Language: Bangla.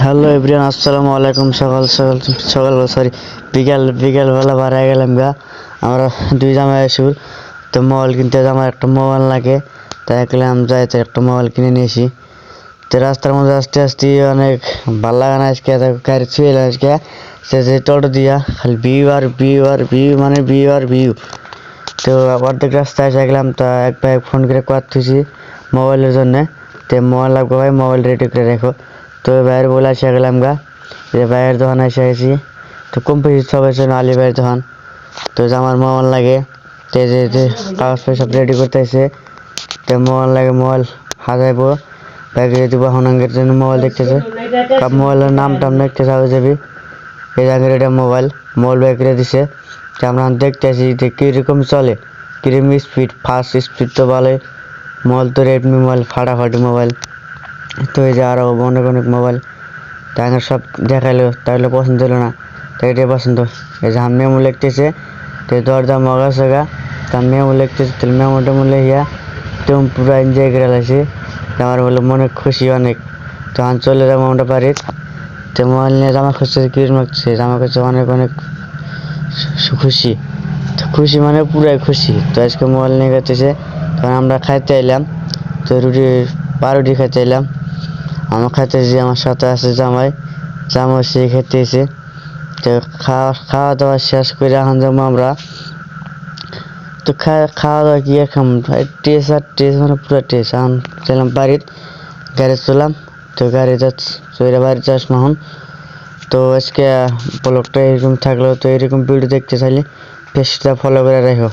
হ্যালো এভরিওয়ান, আসসালামু আলাইকুম। সকাল সকাল সকাল সরি বিকালবেলা বাড়ায় গেলাম গা। আমরা দুই জামাই আসুর তো মোবাইল কিনতে, আমার একটা মোবাইল লাগে, তাই একলাম যাই তো একটা মোবাইল কিনে নিয়েছি। তো রাস্তার মধ্যে আস্তে আস্তে অনেক ভালো লাগে না আজকে, গাড়ি ছুঁয়ে আজকে সে টোটো দিয়া খালি ভিউ আর ভিউ আর ভিউ, মানে ভিউ আর ভিউ। তো অর্ধেক রাস্তায় এসে গেলাম, তা এক ভাই ফোন করে করতেছি মোবাইলের জন্যে, তো মোবাইল লাগবে ভাই, মোবাইল রেডি করে রেখো। তো ভাইয়ের বলে এসে গেলাম গা, যে ভাইয়ের দোকানে এসে গেছি। তো কম্পিউটার সব এসে আলী ভাইয়ের দোকান। তো আমার মোবাইল লাগে, তো যে কাগজ পয়সা সব রেডি করতে এসে, তো মোবাইল লাগে, মোবাইল হাজাইবো ব্যাগে দিব। হনাঙ্গের জন্য মোবাইল দেখতেছে, মোবাইলের নাম টাম দেখতেছে আগে যাবি, এই জায়গায় এটা মোবাইল ব্যাগ করে দিছে। তো আমরা দেখতেছি যে কীরকম চলে, কিরকম স্পিড, ফাস্ট স্পিড তো বলে। মোবাইল তো রেডমি মোবাইল, ফাটাফাটি মোবাইল। তো এই যে আরও অনেক অনেক মোবাইল, তাই সব দেখাইলো, তাহলে পছন্দ হলো না, তাই এটাই পছন্দ। এই যে মেমো লিখতেছে, তো দরদাম মগা সগা, তার মেমো লিখতেছে, তাহলে মেমোটা মূল্য হিয়া তো পুরো এনজয় করে লাগছে। আমার বলে মনে খুশি অনেক, তখন চলে যাবো আমরা বাড়ির। তো মোবাইল নিয়ে জামা খুঁজছে, কিরম লাগছে জামা খুঁজছে, অনেক অনেক খুশি। তো খুশি মানে পুরাই খুশি। তো আজকে মোবাইল নিয়ে গেছে, তখন আমরা খাইতে এলাম, তো পাউরুটি খাইতে এলাম। আমার খাইতেছি, আমার সাথে আছে জামাই সে খেতে এসে। তো খাওয়া দাওয়া শেষ করে এখন যাবো আমরা। তো খাওয়া দাওয়া কি এখন টেস্ট আর টেস্ট, মানে পুরো টেস্ট। এখন চলাম বাড়ির, গাড়ি চলাম, তো গাড়ি যাচ্ছি চলে বাড়ি যাস এখন। তো আজকে ব্লগটা এরকম থাকলো, তো এরকম ভিডিও দেখতে চাইলে পেজটা ফলো করে রাখো।